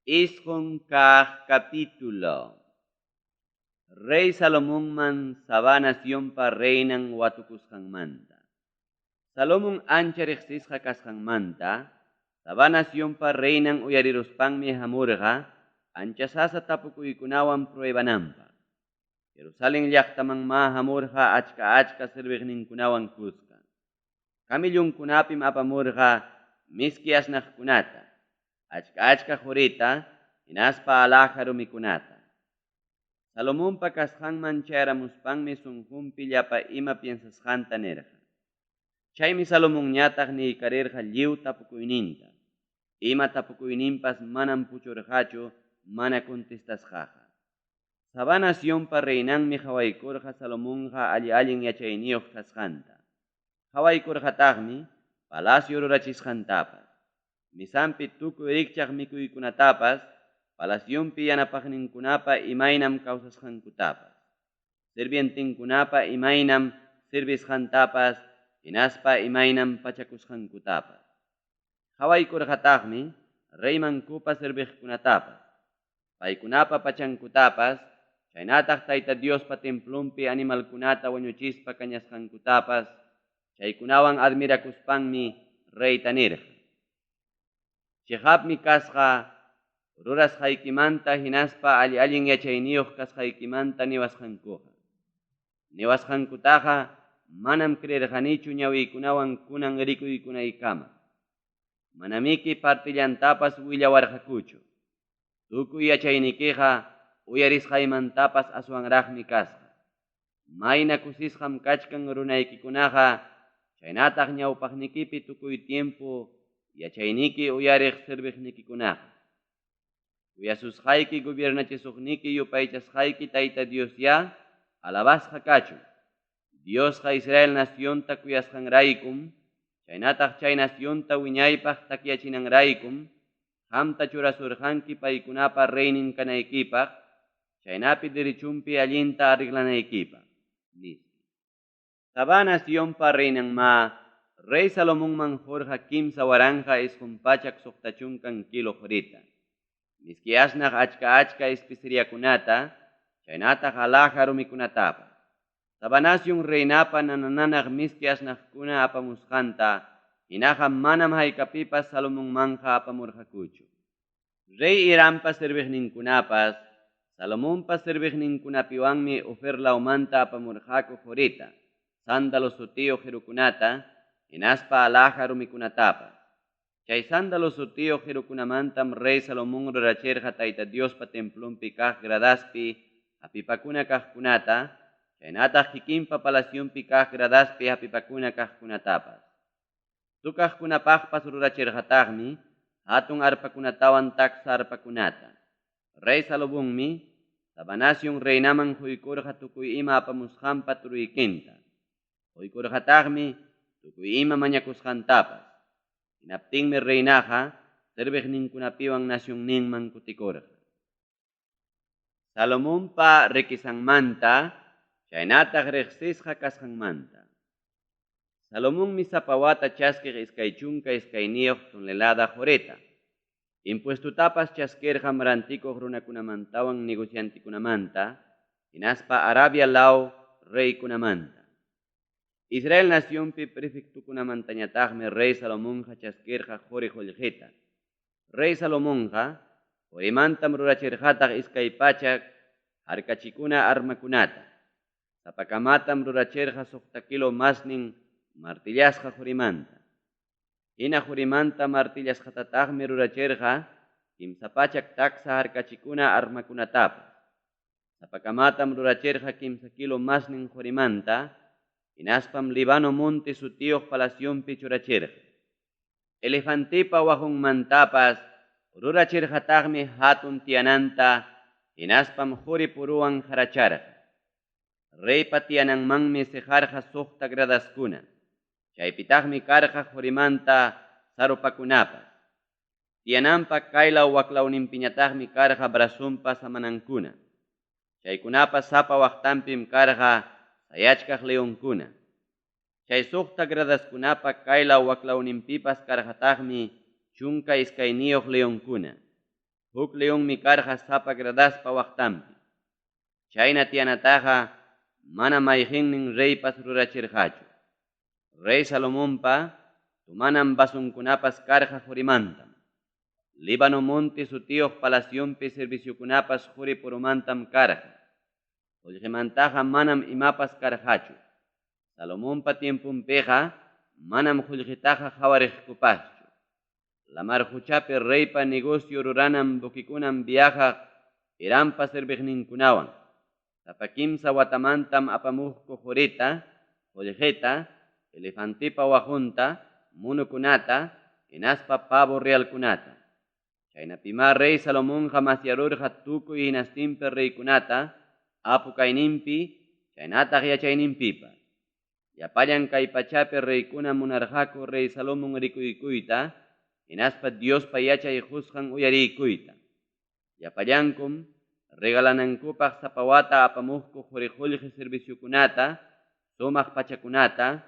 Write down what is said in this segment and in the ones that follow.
Isqun kaq capítulo. Rey Salomón man Sabá naciónpa reinan watukusqanmanta. Salomón ancha riqsisqa kasqanmanta, Sabá naciónpa reinan uyariruspanmi hamurqa, ancha sasa tapukuykunawan pruebananpaq. Jerusalén llaqtaman ma hamurqa achka sirviqninkunawan kusqa. Camillunkunapim apamurqa miski asnaqkunata, achka jurita, hinaspa alaja rumikunata. Salomónpa kasqanman chayaramuspanmi sunqunpi llapa ima piensasqanta nirqa. Chaymi Salomónñataq niykarirqa lliw tapukuyninta. Ima tapukuyninpas manam puchurqachu, mana contestasqaqa. Sabá naciónpa reinanmi hawaykurqa Salomónqa allin yachayniyuq kasqanta. Hawaykurqataqmi palacio rurachisqantapas. Misanpi tukuy rikchaq mikuykunatapas, palacionpi yanapaqninkunapa imaynam kawsasqankutapas. Sirvientinkunapa imaynam sirvisqantapas, hinaspa imaynam pachakusqankutapas. Hawaykurqataqmi reymankupa sirviqkunatapas, paykunapa pachankutapas, chaynataq Tayta Diospa templumpi animalkunata wañuchispa kañasqankutapas, chaykunawan admirakuspanmi reyta nirqa. Chihapmi kasqa rurasqaykimanta hinaspa allin yachayniyuq kasqaykimanta niwasqankuqa. Niwasqankutaqa manam creerqanichu ñawiykunawan kunan rikuykunaykama. Manamiki partillantapas willawarqakuchu. Tukuy yachaynikiqa uyarisqaymantapas aswanraqmi kasqa. Mayna kusisqam kachkan runaykikunaqa, chaynataq ñawpaqnikipi tukuy tiempo yachayniki uyariq sirviqnikikunaqa. Uyasusqayki gobiernachisuqniki yupaychasqayki Tayta Dios ya, alabasqa kachun. Diosqa Israel nacionta kuyasqanraykum, chaynataq chay nacionta wiñaypaq takyachinanraykum, qamta churasurqanki paykunapa reynin kanaykipaq, chaynapi dirichumpi allinta arreglanaykipaq. Sabá naciónpa reynanma, Rey Salomónman jorqa kimsa waranqa isqunpachak suqtachunkan kilo jurita. Miski asnaq achka especeriakunata, chaynataq alaja rumikunatapas. Sabá nación reynapa nananaq miski asnaqkuna apamusqanta, hinaqa manam haykapipas Salomónmanqa apamurqakuchu. Rey Hirampa sirviqninkunapas, Salomónpa sirviqninkunapiwanmi Oferlaumanta apamurqaku jurita, sándalo sutiyo qirukunata, hinaspa alaja rumikunatapas. Chay sándalo sutiyo qirukunamantam Rey Salomón rurachirqa Tayta Diospa templumpi kaq gradaspi apipakuna kaqkunata, chaynataq kikinpa palacionpi kaq gradaspi apipakuna kaqkunatapas. Tukaqkunapaqpas rurachirqataqmi hatun arpakunatawan taksa arpakunata. Rey Salomónmi Sabá nación reynaman huykurqa tukuy ima apamusqanpa turuykinta. Huykurqataqmi tukuy ima mañakusqantapas. Hinaptinmi reynaqa sirviqninkunapiwan nacionninman kutikurqa. Salomónpa rikisanmanta, chaynataq riqsisqa kasqanmanta. Salomónmi sapawata chaskiq iskay chunka iskayniyuq tonelada jurita. Impuestutapas chaskirqa marantikuq runakunamantawan negociantikunamanta, hinaspa Arabia law reykunamanta. Israel naciónpi prefectukunamantañataqmi Rey Salomónqa chaskirqa juri qullqita. Rey Salomónqa jurimantam rurachirqataq iskay pachak harkachikuna armakunata. Sapakamatam rurachirqa suqta kilo masnin martillasqa jurimanta. Hina jurimanta martillasqatataqmi rurachirqa kimsa pachak taksa harkachikuna armakunatapas. Sapakamatam rurachirqa kimsa kilo masnin jurimanta, hinaspam Libano monte sutiyuq palacionpi churachirqa. Elefantipa wahunmantapas rurachirqataqmi hatun tiyananta, hinaspam juri puruwan haracharqa. Reypa tiyananmanmi sijarqa suqta gradaskuna. Chaypitaqmi karqa jurimanta sarupakunapas. Tiyananpa kaylaw waklawninpiñataqmi karqa brasunpa samanankuna. Chaykunapas sapa waqtanpim karqa sayachkaq leonkuna. Chay suqta gradaskunapa kaylaw waklawninpipas karqataqmi chunka iskayniyuq leonkuna. huk leonmi karqa sapa gradaspa waqtanpi. Chayna tiyanataqa mana mayqinnin reypas rurachirqachu. Rey Salomonpa tumanan basunkunapas karqa qurimantam. Líbano monte sutiyuq palacionpi serviciokunapas quri purumantam karqa. Qullqimantaqa manam imapas karqachu. Salomonpa tiempunpiqa manam qullqitaqa qhawarikupaschu. Lamar huchapi reypa negocio ruranan bukikunan viajaq Hirampa serviqninkunawan. Sapa kimsa watamantam apamuqku qurita, qullqita, elefantipa waqunta, munukunata, hinaspa pavo realkunata. Chaynapima rey Salomonqa masyarurqa tukuy hinastinpi reykunata, apu kayninpi, chaynataq yachayninpipas. Yapallan kay pachapi reykuna munarqaku rey Salomón rikuykuyta, hinaspa Diospa yachay qusqan uyarikuyta. Yapallankum regalanankupaq sapawata apamuqku quriqullqi serviciokunata, sumaq pachakunata,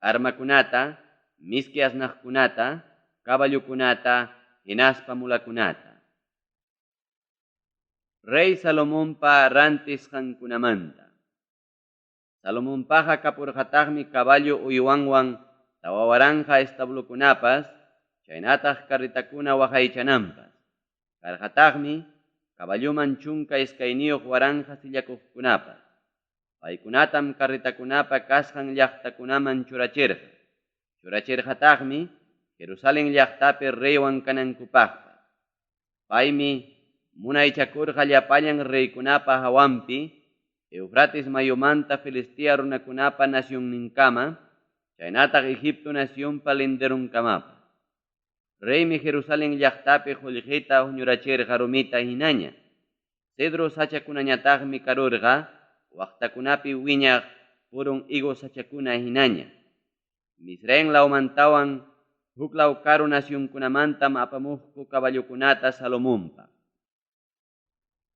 armakunata, miski asnaqkunata, caballukunata, hinaspa mulakunata. Rey Salomonpa rantisqankunamanta. Salomonpaqa kapurqataqmi caballo uywanwan tawawaranqa establukunapas, chaynataq carritakuna waqaychananpas. Karqataqmi caballuman chunka iskayniyuq waranqa sillakuqkunapas. Paykunatam carritakunapa kasqan llaqtakunaman churachirqa. Churachirqataqmi Jerusalén llaqtapi reywan kanankupaqpas. Paymi munaychakurqa llapallan reykunapa hawanpi, Eufrates mayumanta Filistia runakunapa nacionninkama, chaynataq Egipto nacionpa linderunkamapa. Reymi Jerusalén llaqtapi qullqita huñurachirqa rumita hinaña. Cedro sachakunañataqmi karurqa, waqtakunapi wiñaq purun higo sachakuna hinaña. Misraim laumantawan huk law karu nacionkunamantam apamuqku caballukunata Salomonpa.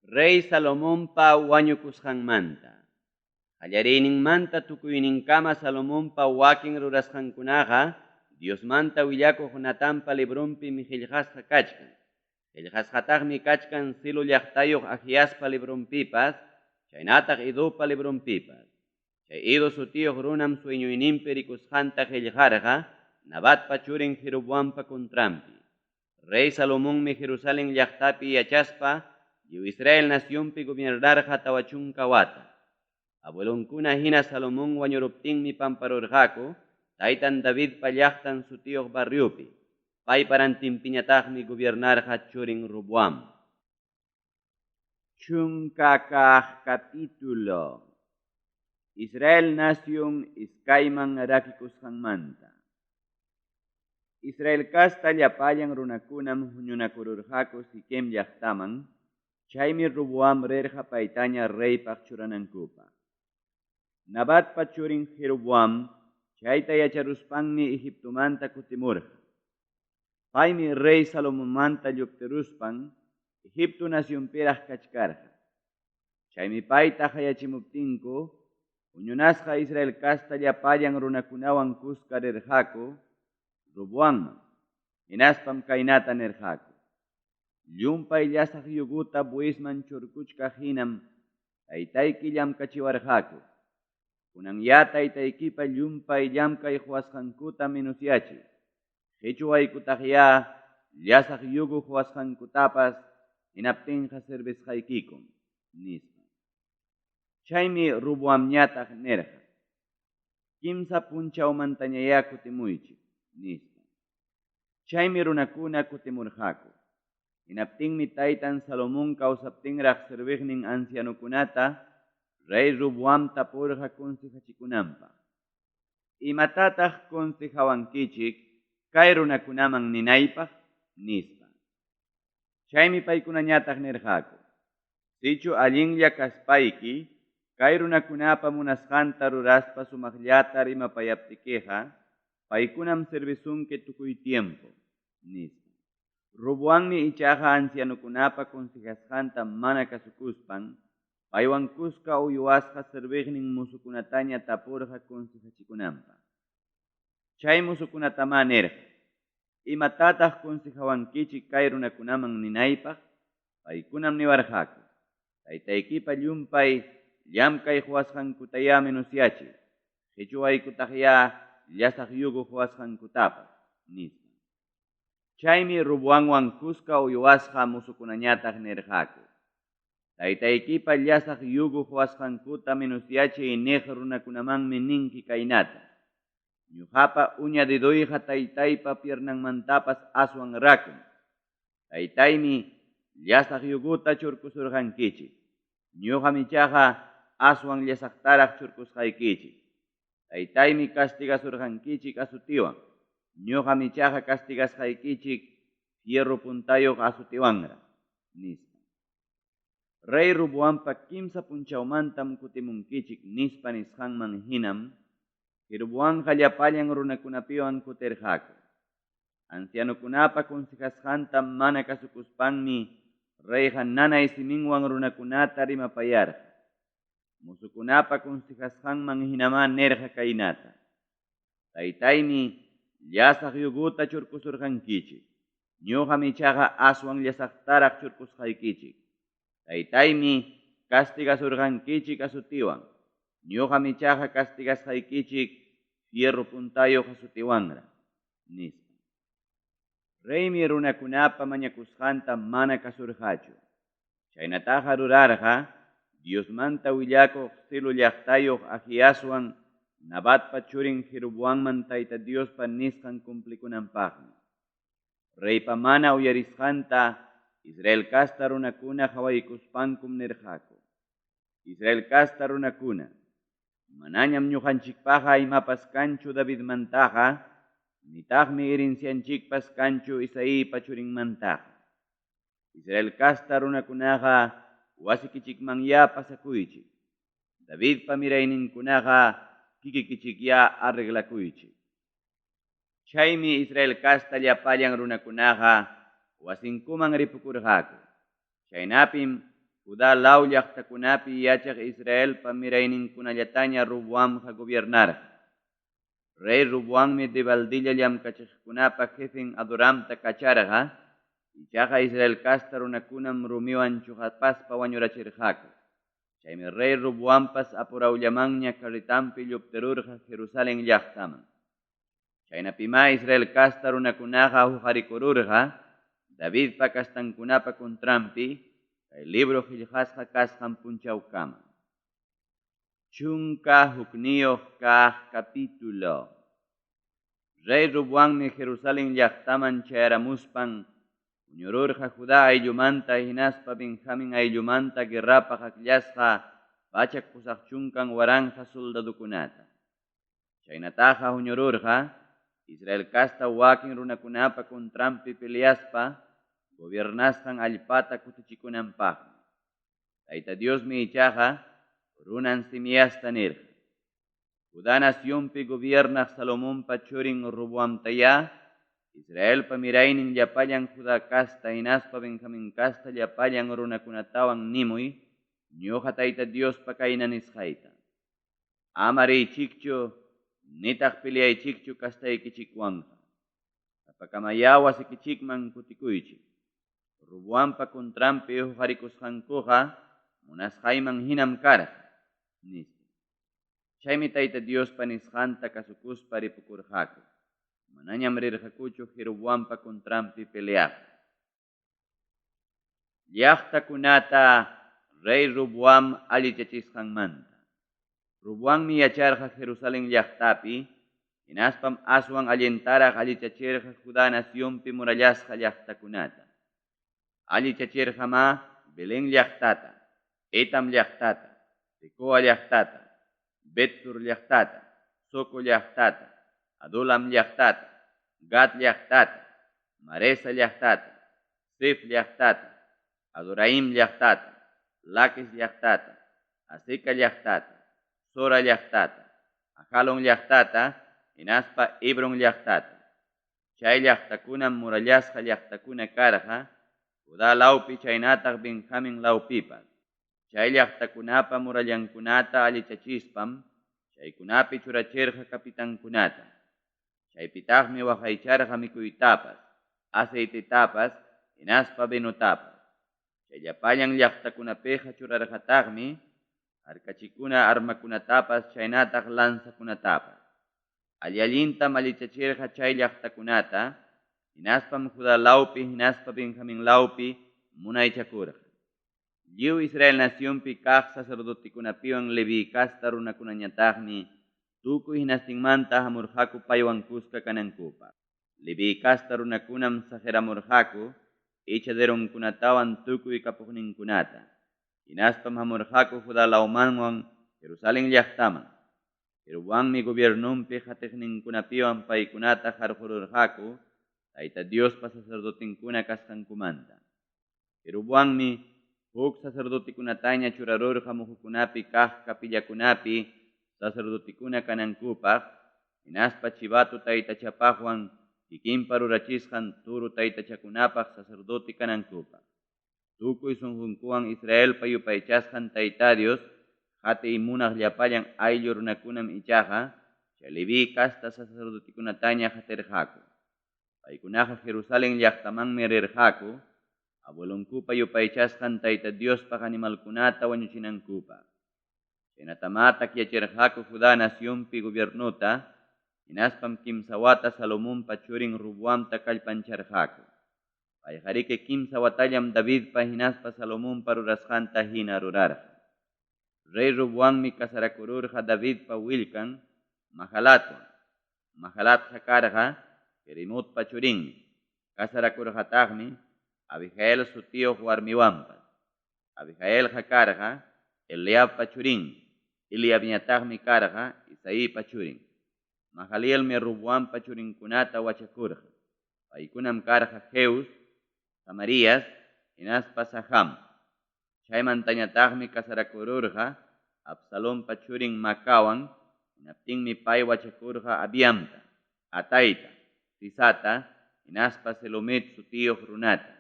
Rey Salomonpa wañukusqanmanta. Qallariyninmanta tukuyninkama Salomonpa wakin rurasqankunaqa Diosmanta willakuq Natanpa librunpi qillqasqa kachkan. Qillqasqataqmi kachkan Silo llaqtayuq Ahiaspa librunpipas, chaynataq Idopa librunpipas. Chay Ido sutiyuq runam sueñuyninpi rikusqanta qillqarqa Nabatpa churin Jeroboampa contrampi. Rey Salomonmi Jerusalén llaqtapi yachaspa Israel nacionpi gobiernarqa tawachunka wata. Abuelonkuna hina Salomón wañuruptinmi pamparurqaku, taytan Davidpa llaqtan sutiyuq barriupi. Payparantinpiñataqmi gobiernarqa churin Roboam. Chunka kaq capítulo. Israel nación iskayman rakikusqanmanta. Israel kasta llapallan runakunam huñunakururqaku Siquem llaqtaman, chaymi Roboam rirqa paytaña reypaq churanankupa. Nabatpa churin Jeroboam chayta yacharuspanmi Egiptomanta kutimurqa. Paymi rey Salomonmanta lluktiruspan Egipto nacionpiraq kachkarqa. Chaymi payta qayachimuptinku huñunasqa Israel kasta llapallan runakunawan kuska rirqaku Roboamman. Hinaspam kaynata nirqaku. Llumpay llasaq yuguta buisman churkuchka hinam taytayki llamkachiwarqaku. Kunan ya taytaykipa llumpay llamkay huasqankuta minusyachik. Qhichwaykutaq ya llasaq yugu huasqankutapas hinaptinqa servisqaykikum, nispa. Chaymi Roboamñataq nirqa. Kimsa punchawmantañaya kutimuychik, nispa. Chaymi runakuna kutimurqaku. Hinaptinmi taytan Salomón kawsaptinraq serviqnin ancianukunata rey Roboam tapurqa konsejachikunanpaq. Imatataq konsejawankichik kay runakunaman ninaypaq, nispa. Chaymi paykunañataq nirqaku. Sichu allinlla kaspayki, kay runakunapa munasqanta ruraspa sumaqllata rimapayaptikiqa, paykunam servisunki tukuy tiempo, nispa. Roboammi ichaqa ancianukunapa konsejasqanta mana kasukuspan, paywan kuska uyuwasqa serviqnin musukunataña tapurqa konsejachikunanpaq. Chay musukunatama nirqa. Imatataq konsejawankichik kay runakunaman ninaypaq, paykunam niwarqaku. Taytaykipa llumpay llamkay huasqankutayami nusyachik. Qhichwaykutaqya llasaq yugu huasqankutapas nispa. Chaymi Roboamwan kuska uywasqa musukunañataq nirqaku. Taytaykipa llasaq yugu huasqankuta minusyachiy niq runakunamanmi ninki kaynata. Ñuqapa uña deduyqa taytaypa piernanmantapas aswan rakun. Taytaymi llasaq yuguta churkusurqankichik. Ñuqam ichaqa aswan llasaqtaraq churkusqaykichik. Taytaymi castigasurqankichik asutiwan. Ñuqam ichaqa castigasqaykichik fierro puntayuq asutiwanra nispa. Rey Roboampa kimsa punchawmantam kutimunkichik nispa nisqanman hinam Jeroboamqa llapallan runakunapiwan kutirqaku. Ancianukunapa consejasqanta mana kasukuspanmi reyqa nanay siminwan runakunata rimapayarqa. Musukunapa consejasqanman hinama nirqa kaynata. Taytaymi llasaq yuguta churkusurqankichik. Ñuqam ichaqa aswan llasaqtaraq churkusqaykichik. Taytaymi castigasurqankichik asutiwan. Ñuqam ichaqa castigasqaykichik fierro puntayuq asutiwanra nispa. Reymi runakunapa mañakusqanta mana kasurqachu. Chaynataqa rurarqa Diosmanta willakuq Silo llaqtayuq Ahiaswan Nabatpa churin Jeroboamman Tayta Diospa nisqan cumplikunanpaqmi. Reypa mana uyarisqanta Israel kasta runakuna hawaykuspankum nirqaku. Israel kasta runakuna, manañam ñuqanchikpaqa imapas kanchu Davidmantaqa, nitaqmi herencianchikpas kanchu Isaipa churinmantaqa. Israel kasta runakunaqa wasikichikmanya pasakuychik. Davidpa mirayninkunaqa kikikichikya arreglakuychik. Chaymi Israel kasta llapallan runakunaqa wasinkuman ripukurqaku. Chaynapim Judá law llaqtakunapi yachaq Israelpa mirayninkunallataña Roboamqa gobiernarqa. Rey Roboammi debaldilla llamkachiqkunapa jefin Adoramta kacharqa, ichaqa Israel kasta runakunam rumiwan chuqapaspa wañurachirqaku. Chaymi Rey Roboampas apurawllamanña carritampi lluptirurqa Jerusalén llaqtaman. Chaynapima Israel kasta runakunaqa hukarikururqa Davidpa kastankunapa contrampi kay libro qillqasqa kasqan punchawkama. Chunka hukniyuq kaq capítulo. Rey Roboammi Jerusalén llaqtaman chayaramuspan puñururqa Judá ayllumanta hinaspa Benjamin ayllumanta guerrapaq akllashqa pachak pusaq chunkan waranja soldadukunata. Chaynataqa huñururqa Israel kasta wakin runakunapa contrampi peleaspa gobiernasqan allpata kutichikunanpaqmi. Tayta Diosmi ichaqa runan Simeasta nirqa. Judá nacionpi gobiernaq Salomonpa churin Roboamtaya, Israelpa miraynin llapallan Judá kasta hinaspa Benjamin kasta llapallan runakunatawan nimuy, ñuqa Tayta Diospa kayna nisqayta. Ama riychikchu, nitaq peleaychikchu kastaykichikwanqa. Apakamaya wasikichikman kutikuychik. Roboampa contrampi hukarikusqankuqa munasqayman hinam karqa nispa. Chaymi Tayta Diospa nisqanta kasukuspa ripukurqaku. Manañam rirqakuchu Jeroboampa contrampi peleaqta. Llaqtakunata Rey Roboam allichachisqanmanta. Roboammi yacharqa Jerusalén llaqtapi, hinaspam aswan allintaraq allichachirqa Judá nacionpi murallasqa llaqtakunata. Allichachirqama Belén llaqtata, Etam llaqtata, Tecoa llaqtata, Bet-sur llaqtata, Soco llaqtata, Adulam llaqtata, Gat llaqtata, Maresa llaqtata, Sef llaqtata, Adoraim llaqtata, Laquis llaqtata, Aseca llaqtata, Sora llaqtata, Ajalon llaqtata, hinaspa Hebron llaqtata. Chay llaqtakunam murallasqa llaqtakuna karqa, Judá lawpi chaynataq Benjamin lawpipas. Chay llaqtakunapa murallankunata allichachispam, chaykunapi churachirqa kapitankunata. Chaypitaqmi waqaycharqa mikuytapas, aceitetapas, hinaspa vinutapas. Chayllapayan llaqtakunapiqa churarqataqmi arkachikuna armakunatapas chaynataq lanzakunatapas. Allintam allichachirqa chay llaqtakunata, hinaspam Judá lawpi, hinaspa Benjamín lawpi munaychakurqa. Lliw Israel nacionpi kaq sacerdotikunapiwan Levi kasta runakunañataqmi tukuy hinastinmanta hamurqaku paywan kuska kanankupaq. Levi kasta runakunam sajeramurqaku ichaderonkunatawan tukuy kapuqninkunata. Hinaspam hamurqaku Judá lawmanwan Jerusalén llaqtaman. Jeroboammi gobiernumpi qatiqninkunapiwan paykunata qarqururqaku Tayta Diospa sacerdotinkuna kasqankumanta. Jeroboammi huk sacerdotikunataña churarurqa muhukunapi kaq kapillakunapi sacerdotikuna kanankupaq, hinaspa chivatu taytachapaqwan kikinpa rurachisqan turu taytachakunapaq sacerdoti kanankupaq. Tukuy sunqunkuwan Israelpa yupaychasqan Tayta Dios qhati imunaq llapallan ayllu runakunam ichaqa chay Levi kasta sacerdotikunataña qatirqaku. Paykunaqa Jerusalén llaqtamanmi rirqaku, abuelunkupa yupaychasqan Tayta Diospaq animalkunata wañuchinankupaq. Chaynatama takyachirqaku Judá nacionpi gobiernuta, hinaspam kimsa wata Salomonpa churin Roboamta kallpancharqaku. Payqariki kimsa watallam Davidpa hinaspa Salomonpa rurasqanta hina rurarqa. Rey Roboammi kasarakururqa Davidpa willkan Mahalatwan. Mahalatqa karqa Jerimotpa churinmi. Kasarakurqataqmi Abigail sutiyuq warmiwanpas. Abigailqa karqa Eliabpa churinmi. Eliabñataqmi karqa Isaipa churin. Mahalielmi Roboampa churinkunata wachakurqa. Paykunam karqa Jeus, Samarías, hinaspa Saham. Chaymantañataqmi kasarakururqa Absalompa churin Macawan, hinaptinmi pay wachakurqa Abiamta, Atayta, Sisata, hinaspa Selomit sutiyuq runata.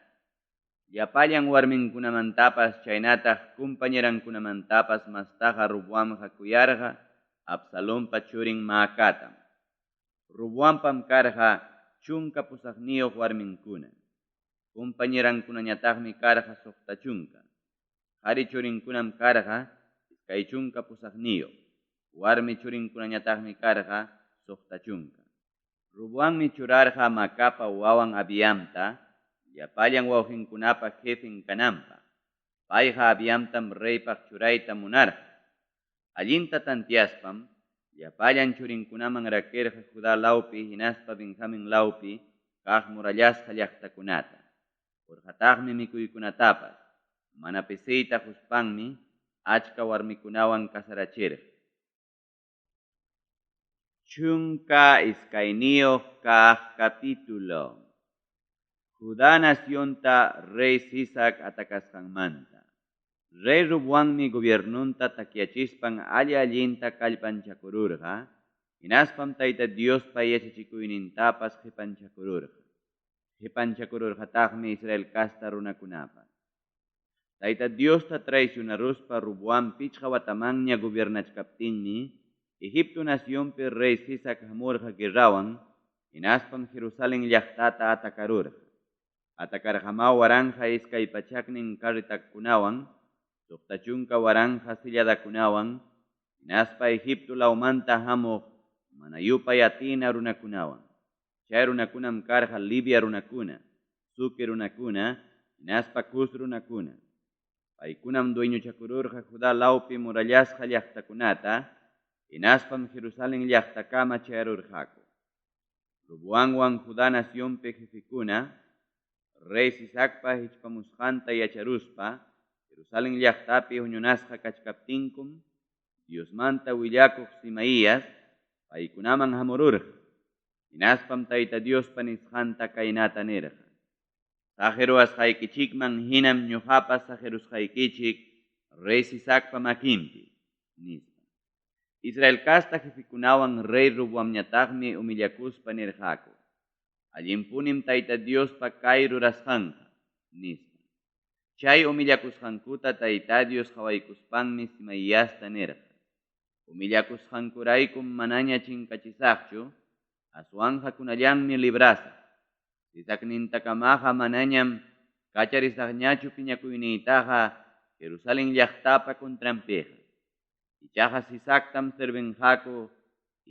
Llapallan warminkunamantapas chaynataq kumpañerankunamantapas mastaqa Roboamqa kuyarqa Absalompa churin Maacatam. Roboampam karqa chunka pusaqniyuq warminkuna. Kumpañerankunañataqmi karqa suqta chunka. Qhari churinkunam karqa iskay chunka pusaqniyuq. Warmi churinkunañataqmi karqa suqta chunka. Roboammi churarqa Macapa wawan Abiamta, llapallan wawqinkunapa jefin kananpaq. Payqa Abiamtam reypaq churayta munarqa. Allinta tantiaspam, llapallan churinkunaman rakirqa Judá lawpi hinaspa Benjamín lawpi kaq murallasqa llaqtakunata. Urqataqmi mikuykunatapas, mana pisiyta huspanmi achka warmikunawan kasarachirqa. Chunka iskayniyuq kaq capítulo. Judá nacionta Rey Sisac atakasqanmanta. Rey Roboammi gobiernunta takyachispan allinta kallpanchakururqa, hinaspam Tayta Diospa yachachikuynintapas qipanchakururqa. Qipanchakururqataqmi Israel kasta runakunapas. Tayta Diosta traicionaruspa Roboam pichqa watamanña gobiernachkaptinmi, Egipto nacionpi Rey Sisac hamurqa guerrawan, hinaspam Jerusalén llaqtata atakarurqa. Atakarqama waranja iskay pachaknin karritakunawan, suqta chunka waranja silladakunawan, hinaspa Egipto lawmanta hamuq mana yupay atina runakunawan. Chay runakunam karqa Libia runakuna, Suki runakuna, hinaspa Cus runakuna. Paykunam dueñuchakururqa Judá lawpi murallasqa llaqtakunata, hinaspam Jerusalén llaqtakama chayarurqaku. Roboamwan Judá nacionpi jefikuna, Rey Sisacpa hichpamusqanta yacharuspa, Jerusalén llaqtapi huñunasqa kachkaptinkum, Diosmanta willakuq Simaías, paykunaman hamururqa. Hinaspam Tayta Diospa nisqanta kaynata nirqa. Sajeruasqaykichikman hinam ñuqapas sajerusqaykichik Rey Sisacpa makinpi, nispa. Israel kasta jefikunawan Rey Roboamñataqmi umillakuspa nirqaku. Allinpunim Tayta Diospa kay rurasqanqa, nispa. Chay umillakusqankuta Tayta Dios qhawaykuspanmi Simaíasta nirqa. Umillakusqankuraykum manaña chinkachisaqchu, aswanqa kunallanmi librasaq. Sisacnintakamaqa manañam kacharisaqñachu piñakuyniytaqa Jerusalén llaqtapa contrampeqa. Ichaqa sisaqtam serbenqaku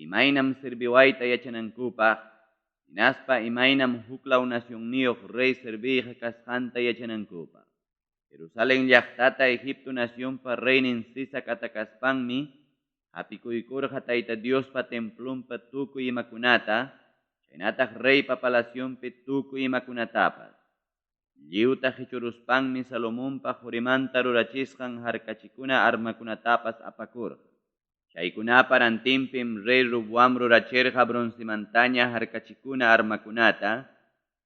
imaynam serviwayta yachanankupaq, hinaspa imaynam huklaw nacionniyuq rey serviqa kasqanta yachanankupaq. Jerusalén llaqtata Egipto nacionpa reynin Sisac atakaspanmi hapikuykurqa Tayta Diospa templunpa tukuy imakunata, chaynataq reypa palacionpi tukuy imakunatapas. Lliwta hichuruspanmi Salomonpa jurimanta rurachisqan harkachikuna armakunatapas apakurqa. Chaykunapa rantinpim rey Roboam rurachirqa broncemantaña harkachikuna armakunata,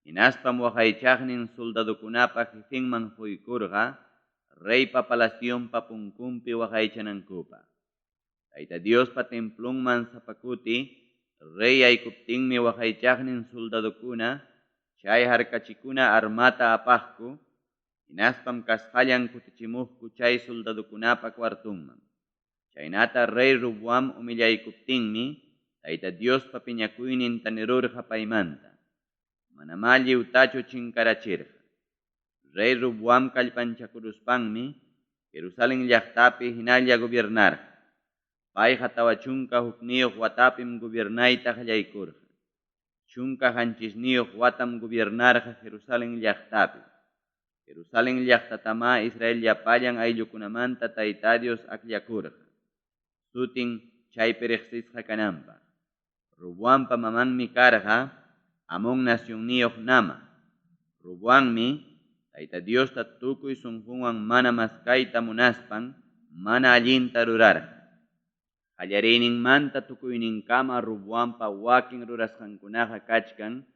hinaspam waqaychaqnin soldadukunapa jefinman quykurqa, reypa palacionpa punkunpi waqaychanankupaq. Tayta Diospa templunman sapakuti, rey aykuptinmi waqaychaqnin soldadukuna, chay harkachikuna armata apaqku, hinaspam kasqallan kutichimuqku chay soldadukunapa kwartunman. Chaynata rey Roboam umillaykuptinmi, Tayta Diospa piñakuyninta nirurqa paymanta. Manamá lliwtachu chinkarachirqa. Rey Roboam kallpanchakuruspanmi, Jerusalén llaqtapi hinalla gobiernarqa. Payqa tawa chunka hukniyuq watapim gobiernayta qallaykurqa. Chunka hanchisniyuq watam gobiernarqa Jerusalén llaqtapi. Jerusalén llaqtatama Israel llapallan ayllukunamanta Tayta Dios akllakurqa. Sutin chaypi riqsisqa kananpaq. Roboampa mamanmi karqa Amon nacionniyuq nama. Roboammi Tayta Diosta tukuy sunqunwan mana maskayta munaspan, mana allinta rurarqa. Qallariyninmanta tukuyninkama Roboampa wakin rurasqankunaqa kachkan,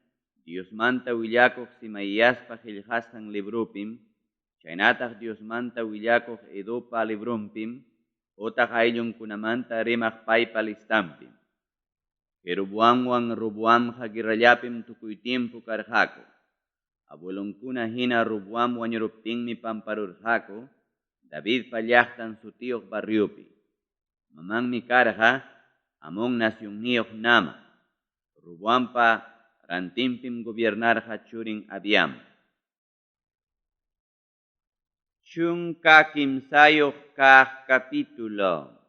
Diosmanta willakuq Semaíaspa qillqasqan librupim, chaynataq Diosmanta willakuq Edopa librunpim, utaq ayllunkunamanta rimaq paypa listampim. Jeroboamwan Roboamqa guerrallapim tukuy tiempo karqaku. Abuelonkuna hina Roboam wañuruptinmi pamparurqaku, Davidpa llaqtan sutiyuq barriupi. Mamanmi karqa Amon nacionniyuq nama. Roboampa rantinpim gobiernarqa churin Abiam. Chunka kimsayuq kaq capítulo.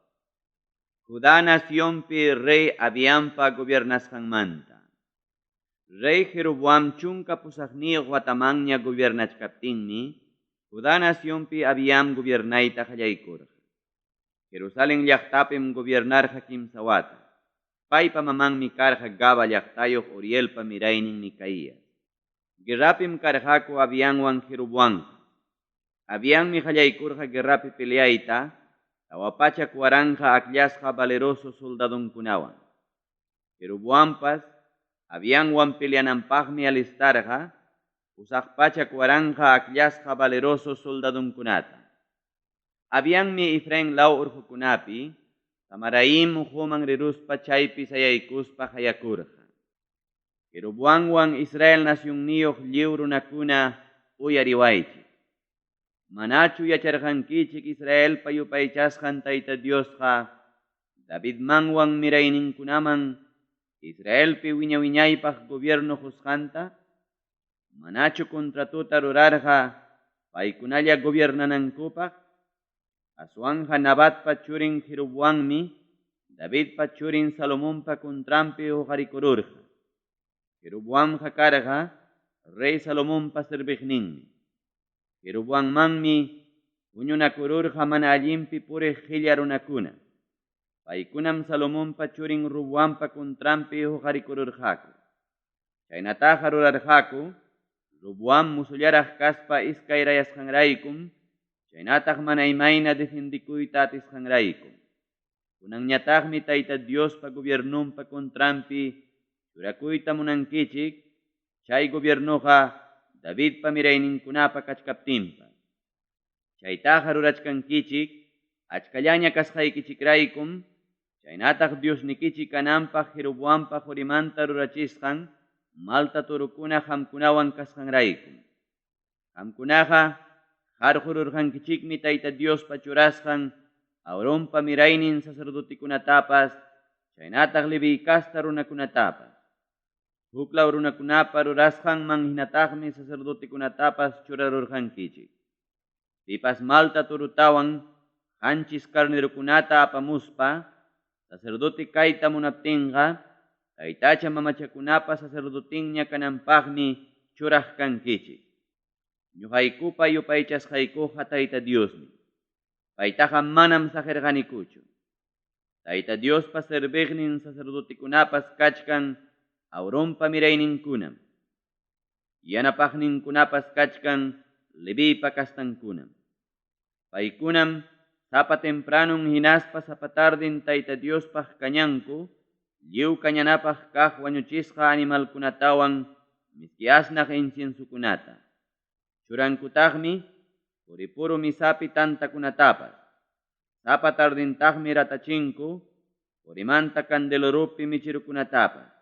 Judá nacionpi rey Abiampa gobiernasqanmanta. Rey Jeroboam chunka pusaqniyuq watamanña gobiernachkaptinmi, Judá nacionpi Abiam gobiernayta qallaykurqa. Jerusalén llaqtapim gobiernarqa kimsa wata. Paypa mamanmi karqa Gaba llaqtayuq Urielpa miraynin Micaías. Guerrapim karqaku Abiamwan Jeroboamqa. Abiammi qallaykurqa guerrapi peleayta, tawapacha waranqa akllashqa valeroso soldadunkunawan. Jeroboampas Abiamwan peleananpaqmi alistarqa, usaqpacha waranqa akllashqa valeroso soldadunkunata. Abiammi Efraín law urqukunapi, Samaraim uquman riruspa chaypi sayaykuspa hayakurqa. Jeroboamwan Israel nacionniyuq lliw runakuna uyariwaychik. Manachu yacharqankichik Israelpa yupaychasqan Tayta Diosqa, Davidmanwan mirayninkunaman Israelpi wiña-wiñaypaq gobierno qusqanta, manachu contratuta rurarqa paykunalla gobiernanankupaq. Aswanqa Nabatpa churin Jeroboammi Davidpa churin Salomonpa contrampi huqarikururqa. Jeroboamqa karqa rey Salomonpa serviqninmi. Jeroboammanmi puñunakururqa mana allinpi puriq qilla runakuna. Paykunam Salomonpa churin Roboampa contrampi huqarikururqaku. Chaynataqa rurarqaku, Roboam musullaraq kaspa iskay rayasqanraykum, chaynataq mana imayna defendikuyta atisqanraykum. Kunanñataqmi Tayta Diospa gobiernunpa contrampi churakuyta munankichik, chay gobiernoqa Davidpa mirayninkunapa kachkaptinpa. Chaytaqa rurachkankichik, achkallaña kasqaykichikraykum, chaynataq Diosnikichik kananpaq Jeroboampa jurimanta rurachisqan, malta turukuna qamkunawan kasqanraykum. Qamkunaqa harqururqankichikmi Tayta Diospa churasqan Aaronpa miraynin sacerdotikunatapas, chaynataq Levi kasta runakunatapas. Huklaw runakunapa rurasqanman hinataqmi sacerdotekunatapas churarurqankichik. Pipas malta turutawan qanchis karnerukunata apamuspa, sacerdote kayta munaptinqa, taytacha mamachakunapa sacerdotinña kananpaqmi churaqkankichik. Ñuqaykupa yupaychasqaykuqa Tayta Diosmi. Paytaqa manam sajerqanikuchu. Tayta Diospa serviqnin sacerdotikunapas kachkan Auronpa mirayninkunam. Yanapaqninkunapas kachkan Levipa kastankunam. Paykunam sapa tempranon hinaspa sapa tardin Tayta Diospaq kañanku, lliw kañanapaq kaq wañuchisqa animalkunatawan miskiasnaq inciensukunata. Churankutaqmi puripuru misapi tantakunatapas. Sapa tardintaqmi ratachinku purimanta candelorupi michirukunatapas.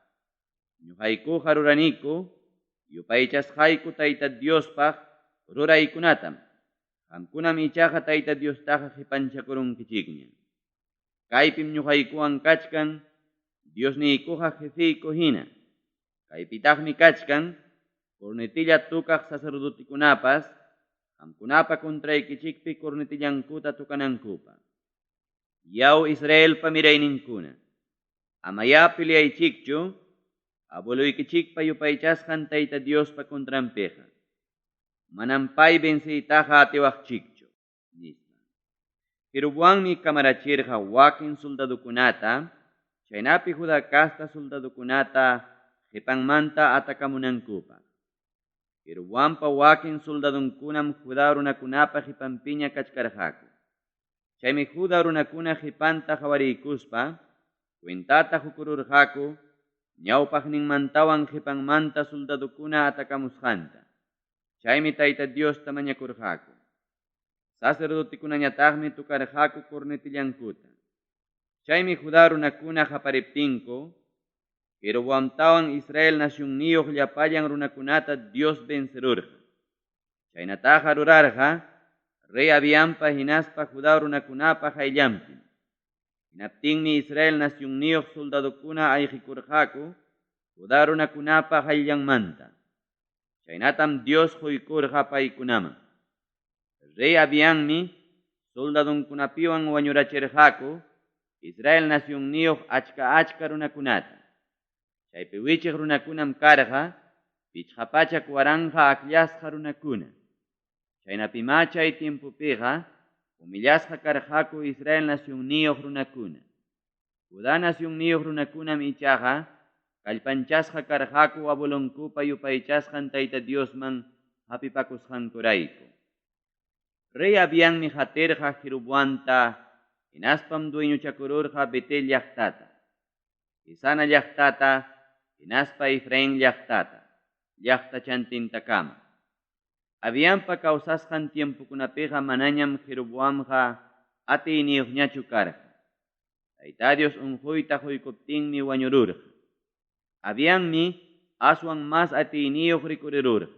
Ñuqaykuqa ruraniku yupaychasqayku Tayta Diospaq ruraykunatam. Qamkunam ichaqa Tayta Diostaqa qipanchakurunkichikña. Kaypim ñuqaykuwan kachkan Diosniykuqa jefiyku hina. Kaypitaqmi kachkan kurnitilla tukaq sacerdotikunapas qamkunapa kontraykichikpi kurnitillankuta tukanankupa. Yaw Israelpa mirayninkuna, amaya peleaychikchu abueluykichikpa yupaychasqan Tayta Diospa kontranpiqa. Manam pay venciytaqa atiwaqchikchu, nispa. Jeroboammi kamarachirqa wakin soldadukunata, chaynapi Juda kasta soldadukunata qipanmanta atakamunankupa. Jeroboampa wakin soldadunkunam Juda runakunapa qipanpiña kachkarqaku. Chaymi Juda runakuna qipanta qawariykuspa, cuentata hukururqaku, ñawpaqninmantawan qipanmanta soldadukuna atakamusqanta. Chaymi Tayta Diosta mañakurqaku. Sacerdotikunañataqmi tukarqaku kurnitillankuta. Chaymi Juda runakuna qapariptinku, Jeroboamtawan Israel nasyunniyuq llapallan runakunata Dios vencerurqa. Chaynataqa rurarqa, Rey Abiampa hinaspa Juda runakunapa qayllanpi. Hinaptinmi Israel nasyunniyuq soldadukuna ayqikurqaku Juda runakunapa qayllanmanta. Chaynatam Dios quykurqa paykunaman. Rey Abiammi soldadunkunapiwan wañurachirqaku Israel nasyunniyuq achka runakunata. Chaypi wichiq runakunam karqa pichqapachak waranja akllasqa runakuna. Chaynapima chay tiempupiqa humillasqa karqaku Israel nasyunniyuq runakuna. Juda nasyunniyuq runakunam ichaqa kallpanchasqa karqaku abuelunkupa yupaychasqan Tayta Diosman hapipakusqankurayku. Rey Abiammi hatirqa Jeroboamta hinaspam dueñuchakururqa Betel llaqtata, Isana llaqtata, hinaspa Efraín llaqtata, llaqta chantintakama. Abiampa kawsasqan tiempukunapiqa manañam Jeroboamqa atiyniyuqñachu karqa. Tayta Dios unquyta quykuptinmi wañururqa. Abiammi aswan mas atiyniyuq rikurirurqa.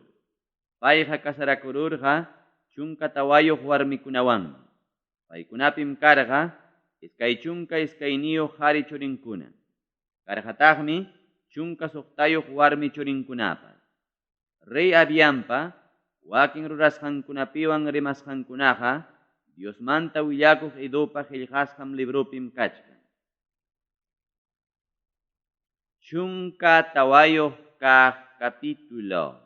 Payqa kasarakururqa chunka tawayuq warmikunawanmi. Paykunapim karqa iskay chunka iskayniyuq qhari churinkuna. Karqataqmi chunka suqtayuq warmi churinkunapas. Rey Abiampa wakin rurasqankunapiwan rimasqankunaqa Diosmanta willakuq Idopa qillqasqam librupim kachkan. Chunka tawayuq kaq capítulo.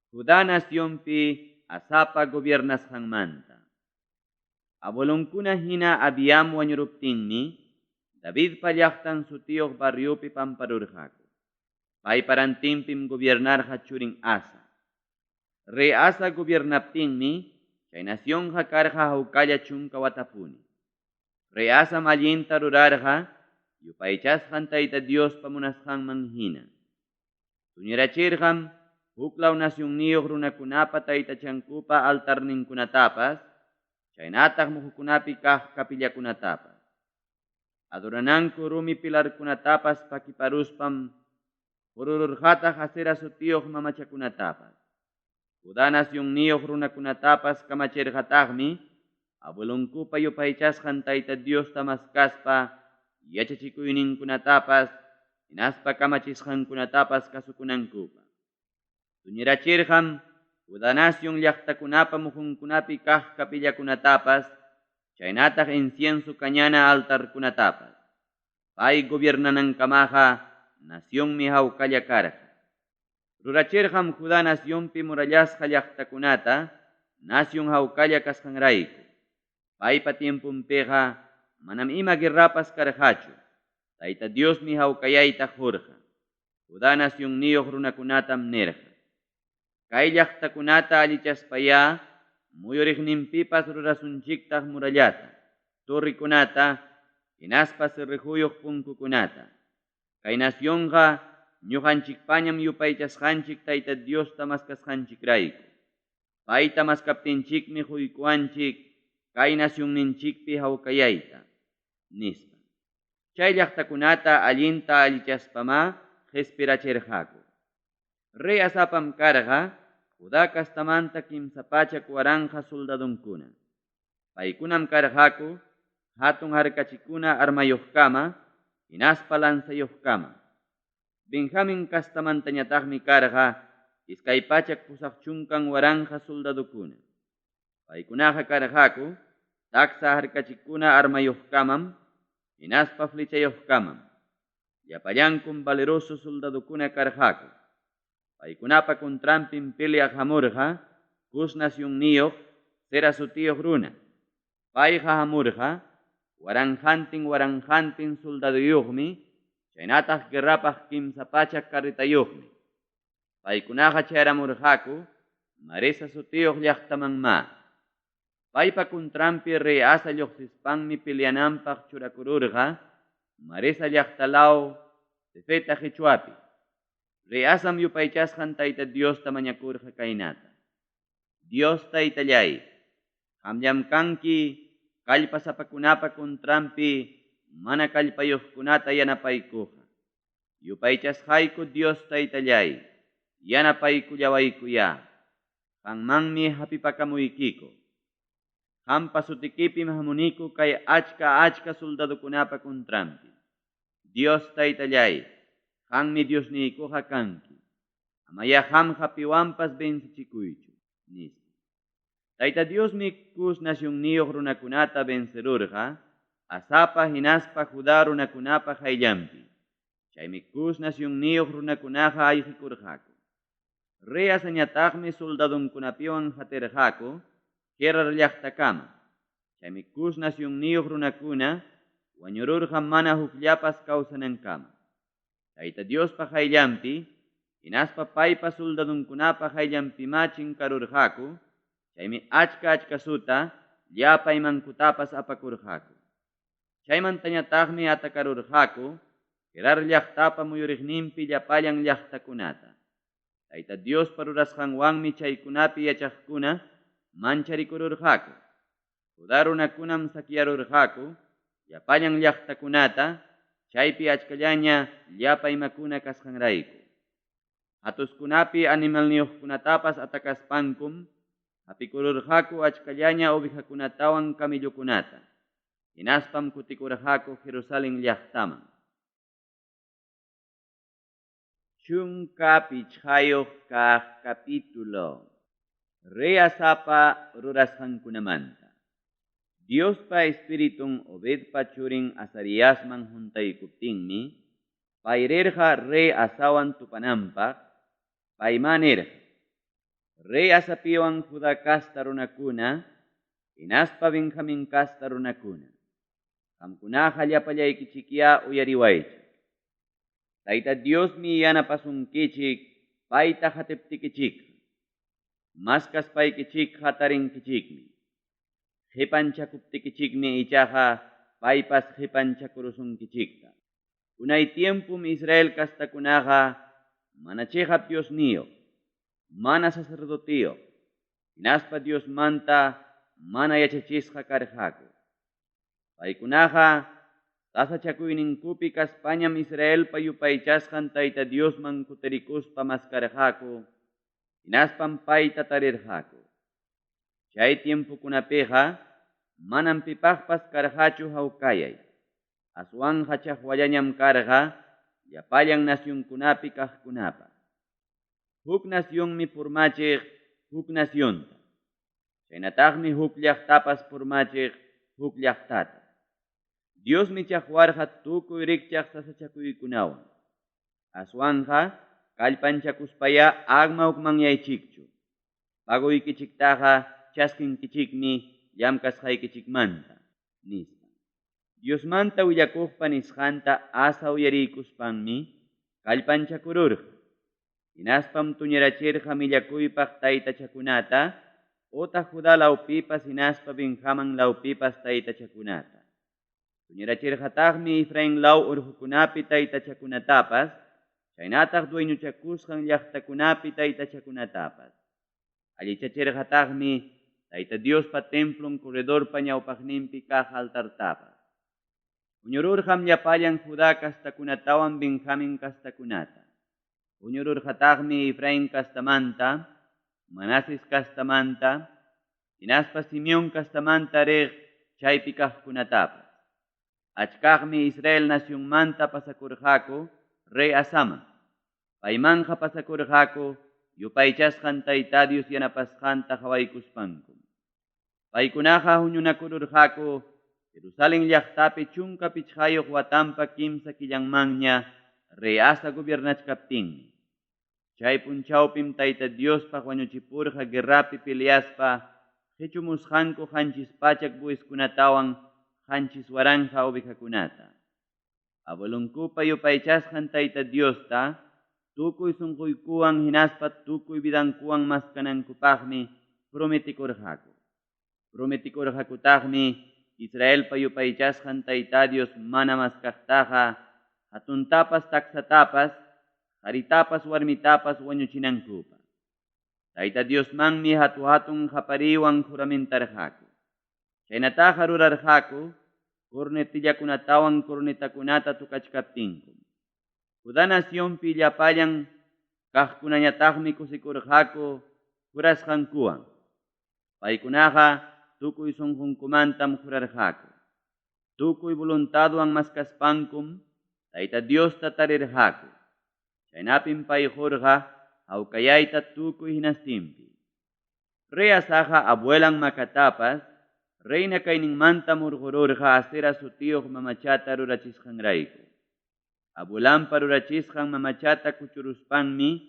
Juda nacionpi Asapa gobiernasqanmanta. Abuelunkuna hina Abiam wañuruptinmi Davidpa llaqtan sutiyuq barriupi pamparurqaku. Pay parantinpim gobiernarqa churin Asa. Rey Asa gobiernaptinmi chay nacionqa karqa hawkalla chunka watapuni. Rey Asa mallinta rurarqa yupaychasqan Tayta Diospa munasqanman hina. Tuñirachirqam huklaw nasyunniyuq runakunapa taytachankupa altarninkunatapas, chaynataq muhukunapi kaq kapillakunatapas. Adorananku rumi pilarkunatapas pakiparuspam hurururqataq Asera sutiyuq mamachakunatapas. Juda nasyunniyuq runakunatapas kamachirqataqmi abuelunkupa yupaychasqan Tayta Diosta maskaspa yachachikuyninkunatapas inaspa kamachisqankunatapas kasukunankupa. Tuñirachirqam Judá nación llaqtakunapa mujunkunapi kaq kapillakunatapas, chaynataq incienso cañana altarkunatapas. Pay gobiernanankamaqa naciónmi hawkalla karqa. Rurachirqam Judá naciónpi murallasqa llaqtakunata, nación hawkalla kasqanrayku. Paypa tiempunpiqa manam ima guerrapas karqachu. Tayta Diosmi hawkallayta hurqa. Judá naciónniyuq runakunatam nirqa. Kay llaqtakunata allichaspaya, muyuriqninpipas rurasunchiktaq murallata, turrikunata, hinaspa sirrihuyuq punkukunata. Kay nacionqa ñuqanchikpañam yupaychasqanchik Tayta Diosta maskasqanchikrayku. Payta maskaptinchikmi huykuanchik kay nacionninchikpi hawkallayta, nispa. Chay llaqtakunata allinta allichaspama qespirachirqaku. Rey Asapam karqa, Judá kastamanta kimsa pachak waranja soldadunkuna. Paykunam karqaku, hatun harkachikuna armayuqkama, hinaspa lanzayuqkama. Benjamin kastamantañataqmi karqa, iskay pachak pusaq chunkan waranja soldadukuna. Paykunaqa karqaku, taksa harkachikuna armayuqkamam, hinaspa flechayuqkamam. Llapallankum valeroso soldadukuna karqaku. Paykunapa contrampin peleaq hamurqa, Cus naciónniyuq Sera sutiyuq runa. Payqa hamurqa, waranjantin soldaduyuqmi, chaynataq guerrapaq kimsa pachak carritayuqmi. Paykunaqa chayramurqaku, Maresa sutiyuq llaqtamanma. Paypa contrampi Rey Asa lluqsispanmi peleananpaq churakururqa, Maresa llaqtalao Sefeta Quchuapi. Rey Asam yupaychasqan Tayta Diosta mañakurqa kaynata. Dios Taytallay, qamllam kanki kallpasapakunapa contrampi mana kallpayuqkunata yanapaykuqa. Yupaychasqayku Dios Taytallay, yanapaykullawaykuya. Qanmanmi hapipakamuykiku. Qampa sutikipim hamuniku kay achka soldadukunapa contrampi. Dios Taytallay, qanmi Diosniykuqa kanki. Amaya qam hapiwanpas bensichikuychu, nispa. Tayta Diosmi Cus naciónniyuq runakunata vencerurqa, Asapa hinaspa Judá runakunapa hayllampi. Chaymi Cus naciónniyuq runakunaqa ayqikurqaku. Rey Asañataqmi soldadunkunapiwan hatirqaku, Gerar llaqtakama. Chaymi Cus naciónniyuq runakuna wañururqa mana hukllapas kawsanankama. Tayta Diospa hayllampi, hinaspa paypa soldadunkunapa hayllampimanchin karurqaku, chaymi achka suta llapaymankutapas apakurqaku. Chaymantañataqmi atakarurqaku, Gerar llaqtapa muyuriqninpi llapallan llaqtakunata. Tayta Diospa rurasqanwanmi chaykunapi yachaqkuna mancharikururqaku. Judá runakunam saquiyarurqaku, llapallan llaqtakunata, chaypi achkallaña llapaymakuna kasqanrayku. Hatuskunapi animalniyuqkunatapas atakaspankum, hapikururqaku achkallaña ovejakunatawan kamillukunata. Hinaspam kutikurqaku Jerusalén llaqtaman. Chunka pichqayuq kaq capítulo. Rey Asapa rurasqankunamanta. Diospa Espiritun Obedpa churin Azariasman juntaykuptinmi, payrirqa Rey Asawan tupananpaq, paymanirqa. Rey Asapiwan Judá kasta runakuna, hinaspa Benjamin kasta runakuna. Qamkunaqa llapallaykichikya uyariwaychik. Tayta Diosmi yanapasunkichik, payta hatiptikichik. Maskaspaykichik hatarinkichikmi. Hipanchakuptikichikmi ichaqa paypas hipanchakurusunkichikta. Unay tiempum Israel kastakunaqa manachiqap Diosniyuq, mana sacerdotiyuq, hinaspa Diosmanta mana yachachisqa karqaku. Paykunaqa tasachakuyninkupi kaspañam Israelpa yupaychasqan Tayta Diosman kutirikuspa maskarqaku, hinaspam payta tarirqaku. Chay tiempukunapiqa manam pipaqpas karqachu hawkayay. Aswan hachaqwallañam karqa, llapallan nacionkunapi kaqkunapa. Huk nacionmi purmachiq huk nacionta. Chaynataqmi huk llaqtapas purmachiq huk llaqtata. Diosmi chaqwarqa tukuy rikchaq sasachakuykunawan. Aswanja kallpanchakuspaya agma ukmanyaychikchu. Paguykichiktaqa chaskinkichikmi llamkasqaykichikmanta, nispa. Diosmanta willakuqpa nisqanta asa uyariykuspanmi kallpanchakururqa. Hinaspam tuñirachirqa millakuypaq taytachakunata, utaq Judá lawpipas hinaspa Benjamin lawpipas taytachakunata. Tuñirachirqataqmi Efraín law urqukunapi taytachakunatapas, chaynataq dueñuchakusqan llaqtakunapi taytachakunatapas. Allichachirqataqmi Tayta Diospa templon corredorpa ñawpaqninpi kaq altartapas. Uñururqam llapallan Judá castakunatawan Benjamin castakunata. Uñururqataqmi Efraín castamanta, Manases castamanta, hinaspa Simeón castamanta riq chaypi kaqkunatapas. Achkaqmi Israel nacionmanta pasakurqaku rey Asaman. Paymanja pasakurqaku yupaychasqan Tayta Dios yanapasqanta hawaykuspankum. Paykunaqa huñunakururqaku Jerusalén llaqtapi chunka pichqayuq watanpa kimsa killanmanña rey Asa gobiernachkaptinmi. Chay punchawpim Tayta Diospaq wañuchipurqa guerrapi peleaspa qhichumusqanku qanchis pachak buiskunatawan qanchis waranja ovejakunata. Abuelunkupa yupaychasqan Tayta Diosta tukuy sunquykuwan hinaspa tukuy vidankuwan maskanankupaqmi prometikurqaku. Prometikurqakutaqmi Israelpa yupaychasqan Tayta Dios mana maskaqtaqa hatuntapas taksatapas qaritapas warmitapas wañuchinankupa. Tayta Diosmanmi hatun qapariwan juramentarqaku. Chaynataqa rurarqaku cornetillakunatawan cornetakunata tukachkaptinkum. Judá nacionpi llapallan kaqkunañataqmi kusikurqaku jurasqankuwan. Paykunaqa tukuy sunqunkumantam jurarqaku. Tukuy voluntaduwan maskaspankum Tayta Diosta tarirqaku. Chaynapim payqurqa hawkayayta tukuy hinastinpi. Rey Asaqa abuelan makatapas reina kayninmanta murqururqa Asera sutiyuq mamachata rurachisqanrayku. Abuelanpa rurachisqan mamachata kuchuruspanmi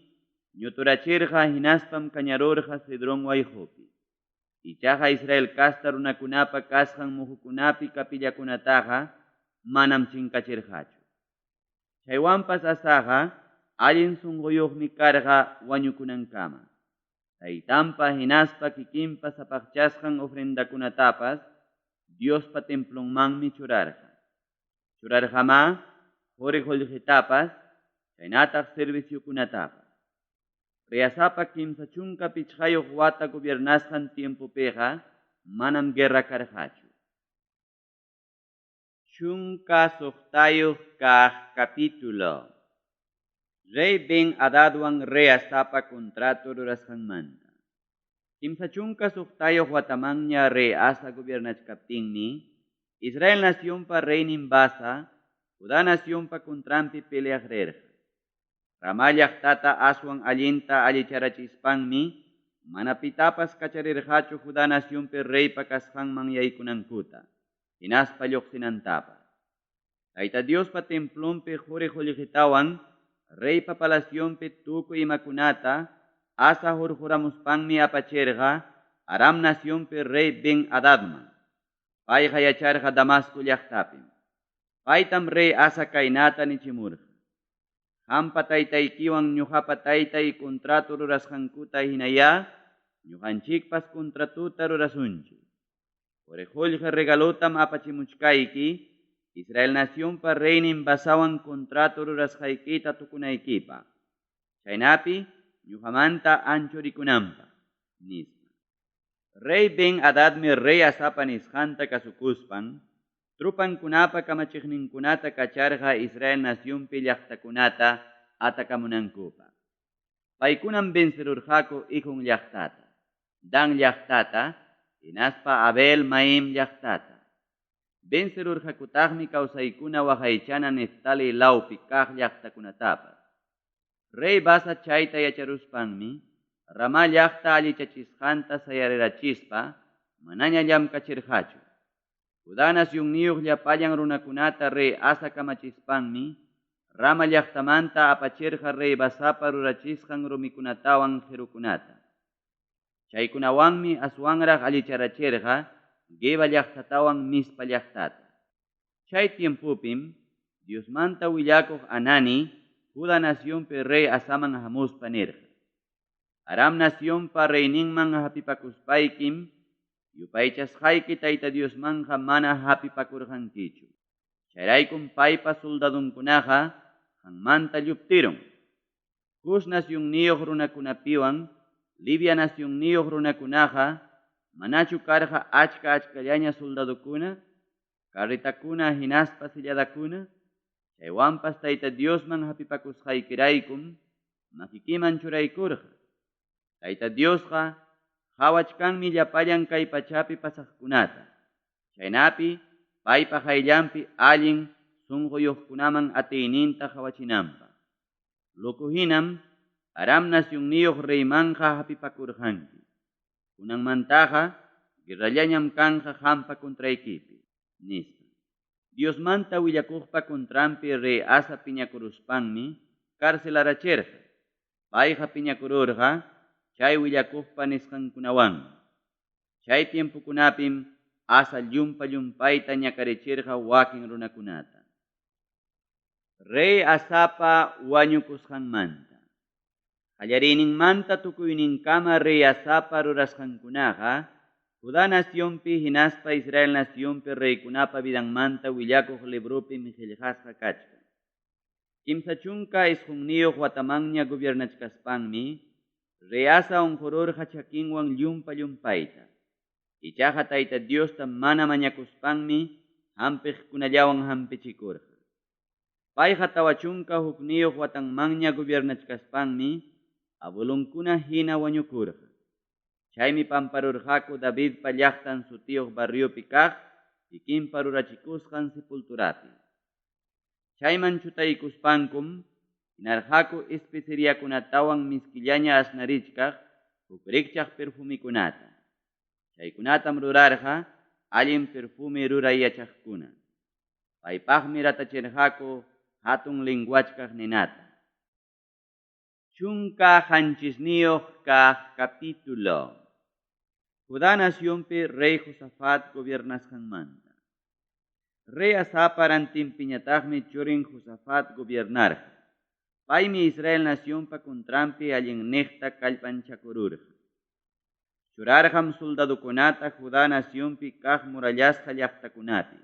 ñuturachirqa hinaspam kañarurqa Cedrón wayqupi. Ichaqa Israel kasta runakunapa kasqan muhukunapi kapillakunataqa manam chinkachirqachu. Chaywanpas Asaqa allin sunquyuqmi karqa wañukunankama. Taytanpa hinaspa kikinpa sapaqchasqan ofrendakunatapas Diospa templonmanmi churarqa. Churarqama quriqullqitapas chaynataq serviciukunatapas. Reyasapa kimsa chunka pichqayuq wata gobiernasqan tiempopiqa manam guerra karqachu. Chunka suqtayuq kaq capítulo. Rey Ben Hadadwan Rey Asapa contrato rurasqanmanta. Kimsa chunka suqtayuq watamanña Rey Asa gobiernachkaptinmi Israel nacionpa reynin Basa Judá nacionpa contrampi peleaq rirqa. Rama llaqtata aswan allinta allicharachispanmi mana pitapas kacharirqachu Judá nacionpi reypa kasqanman yaykunankuta, hinaspa lluqsinantapas. Tayta Diospa templonpi quriqullqitawan reypa palacionpi tukuy imakunata Asa hurquramuspanmi apachirqa Aram nacionpi rey Ben Hadadman. Payqa yacharqa Damasco llaqtapim. Paytam rey Asa kaynata nichimurqa. Qampa taytaykiwan ñuqapa taytay contrato rurasqankuta hinaya, ñuqanchikpas contratuta rurasunchik. Quriqullqa regalutam apachimuchkayki, Israel nacionpa reynin Basawan contrato rurasqaykita tukunaykipaq. Chaynapi ñuqamanta anchurikunanpaq, nispa. Rey Ben Hadadmi rey Asapa nisqanta kasukuspan, trupankunapa kamachiqninkunata kacharqa Israel nacionpi llaqtakunata atakamunankupaq. Paykunam vencerurqaku Ijun llaqtata, Dan llaqtata, hinaspa Abel Maim llaqtata. Vencer urqakutaqmi kawsaykuna waqaychana Neftali lawpi kaq llaqtakunatapas. Rey Basa chayta yacharuspanmi, Rama llaqta allichachisqanta sayarirachispa, manaña llamkachirqachu. Judá naciónniyuq llapallan runakunata Rey Asa kamachispanmi, Rama llaqtamanta apachirqa Rey Basapa rurachisqan rumikunatawan qhirukunata. Chaykunawanmi aswanraq allicharachirqa Geba llaqtatawan Mispa llaqtata. Chay tiempupim Diosmanta willakuq Anani Judá naciónpi Rey Asaman hamuspa nirqa. Aram naciónpa reyninman hapipakuspaykim yupaychasqayki Tayta Diosmanqa mana hapipakurqankichu. Chayraykum paypa soldadunkunaqa qanmanta lluptirun. Cus naciónniyuq runakunapiwan Libia naciónniyuq runakunaqa manachu karqa achka-achkallaña soldadukuna, carritakuna hinaspa silladakuna, chaywanpas Tayta Diosman hapipakusqaykiraykum makikiman churaykurqa. Tayta Diosqa qhawachkanmi llapallan kay pachapi pasaqkunata. Chaynapi paypa qayllanpi allin sunquyuqkunaman atiyninta qhawachinanpaq. Lukuhinam Aram naciónniyuq reymanqa hapipakurqanki. Kunanmantaqa guerrallañam kanqa qampa contraykipi, nispa. Diosmanta willakuqpa contrampi Rey Asa piñakuruspanmi carcelarachirqa. Payqa piñakururqa chay willakuqpa nisqankunawan. Chay tiempukunapim Asa llumpa-llumpayta ñakarichirqa wakin runakunata. Rey Asapa wañukusqanmanta. Qallariyninmanta tukuyninkama Rey Asapa rurasqankunaqa Judá naciónpi hinaspa Israel naciónpi reykunapa vidanmanta willakuq librupi qillqasqa kachkan. Kimsa chunka isqunniyuq watamanña gobiernachkaspanmi Rey Asa unqururqa chakinwan llumpa-llumpayta. Ichaqa Tayta Diosta mana mañakuspanmi hampiqkunallawan hampichikurqa. Payqa tawa chunka hukniyuq watanmanña gobiernachkaspanmi abulunkuna hina wañukurqa. Chaymi pamparurqaku Davidpa llaqtan sutiyuq barriopi kaq kikinpa rurachikusqan sepulturapi. Chayman chutaykuspankum hinarqaku especeriakunatawan miskillaña asnarichkaq huk rikchaq perfumikunata. Chaykunatam rurarqa allin perfume rurayachaqkuna. Paypaqmi ratachirqaku hatun linguachkaq ninata. Chunka qanchisniyuq kaq capítulo. Judá naciónpi Rey Josafat gobiernasqanmanta. Rey Asapa rantinpiñataqmi churin Josafat gobiernarqa. Paymi Israel naciónpa contrampi allin niqta kallpanchakururqa. Churarqam soldadukunata Judá naciónpi kaq murallasqa llaqtakunapi.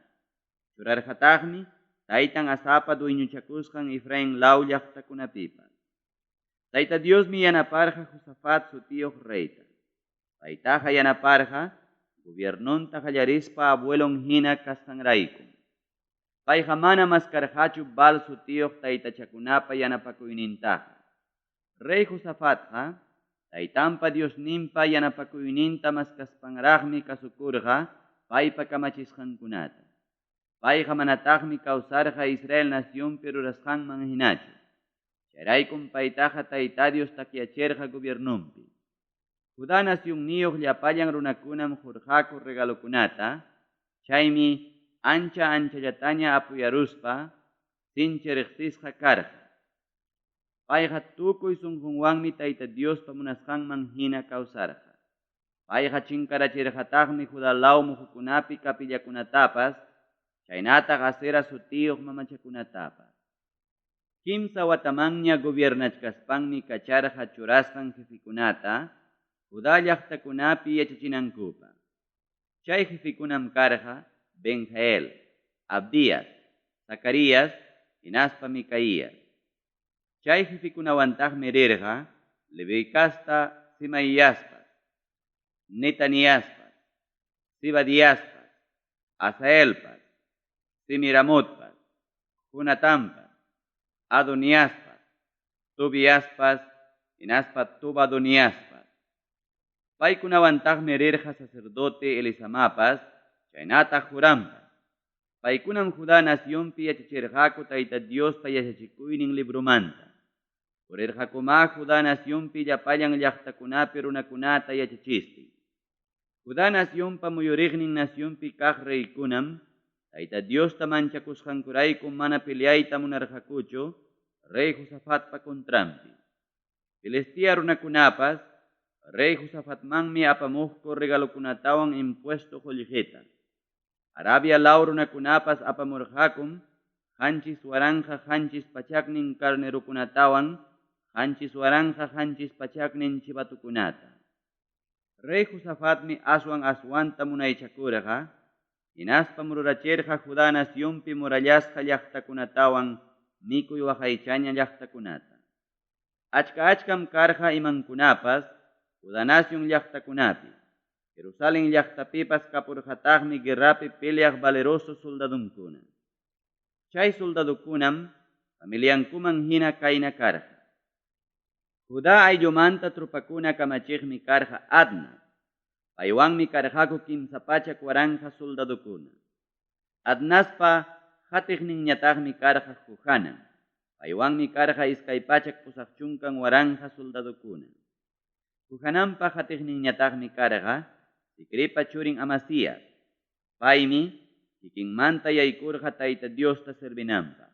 Churarqataqmi Taytan Asapa dueñuchakusqan Efraín law llaqtakunapipas. Tayta Diosmi yanaparqa Josafat sutiyuq reyta. Paytaqa yanaparqa gobiernonta qallarispa abuelon hina kasqanraykum. Payqa mana maskarqachu Baal sutiyuq taytachakunapa yanapakuynintaqa. Rey Josafatqa Taytanpa Diosninpa yanapakuyninta maskaspanraqmi kasukurqa paypa kamachisqankunata. Payqa manataqmi kawsarqa Israel naciónpi rurasqanman hinachu. Chayraykum paytaqa Tayta Dios takyachirqa gobiernunpi. Judá naciónniyuq llapallan runakunam hurqaku regalukunata. Chaymi ancha-anchallataña apuyaruspa sinchiriqsisqa karqa. Payqa tukuy sunqunwanmi Tayta Diospa munasqanman hina kawsarqa. Payqa chinkarachirqataqmi Judá law muhukunapi kapillakunatapas, chaynataq Asera sutiyuq mamachakunatapas. Kimsa watamanña gobiernachkaspanmi kacharqa churasqan jefikunata Judá llaqtakunapi yachachinankupaq. Chay jefikunam karqa Benjael, Abdías, Zacarías, hinaspa Micaías. Chay jefikunawantaqmi rirqa Levikasta Semaíaspas, Netaniaspas, Zebadiaspas, Asaelpas, Semiramotpas, Jonatampas, Adoniaspas, Tobiaspas, hinaspa Tobadoniaspas. Paykunawantaqmi rirqa sacerdote Elisamapas, chaynataq Jorampas, Paykunam Judá nacionpi yachachirqaku Tayta Diospa yachachikuynin librumanta. Purirqakuma Judá nacionpi llapallan llaqtakunapi runakunata yachachistin. Judá nacionpa muyuriqnin nacionpi kaq reykunam Tayta Diosta manchakusqankurayku mana peleayta munarqakuchu Rey Josafatpa contrampi. Filistia runakunapas Rey Josafatmanmi apamuqku regalukunatawan impuesto qullqita. Arabia law runakunapas apamurqakum qanchis waranja qanchis pachaknin carnerukunatawan qanchis waranja qanchis pachaknin chivatukunata. Rey Josafatmi aswanta munaychakurqa, hinaspam rurachirqa Judá nacionpi murallasqa llaqtakunatawan mikuy waqaychaña llaqtakunata. Achkam karqa imankunapas Judá nación llaqtakunapi. Jerusalén llaqtapipas kapurqataqmi guerrapi peleaq valeroso soldadunkuna. Chay soldadukunam familiankuman hina kayna karqa. Judá ayllumanta trupakuna kamachiqmi karqa Adna. Paywanmi karqaku kimsa pachak waranja soldadukuna. Adnaspa qatiqninñataqmi karqa Johanan. Paywanmi karqa iskay pachak pusaq chunkan waranja soldadukuna. Johananpa qatiqninñataqmi karqa Zikripa churin Amasías. Paymi kikinmanta yaykurqa Tayta Diosta servinanpaq.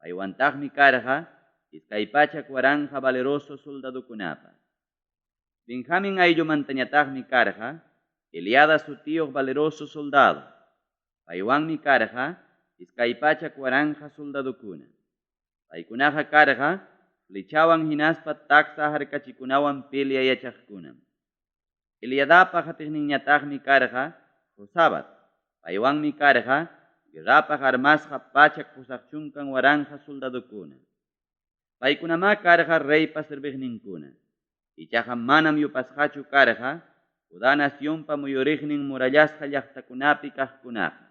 Paywantaqmi karqa iskay pachak waranja valeroso soldadukunapa. Benjamín ayllumantañataqmi karqa Eliada sutiyuq valeroso soldado. Paywanmi karqa iskay pachak waranja soldadukuna. Paykunaqa karqa flechawan hinaspa taksa harkachikunawan pelea yachaqkunam. Eliadapa qatiqninñataqmi karqa Josabat. Paywanmi karqa guerrapaq armasqa pachak pusaq chunkan waranja soldadukuna. Paykunama karqa reypa serviqninkuna. Ichaqa manam yupasqachu karqa Judá nacionpa muyuriqnin murallasqa llaqtakunapi kaqkunaqa.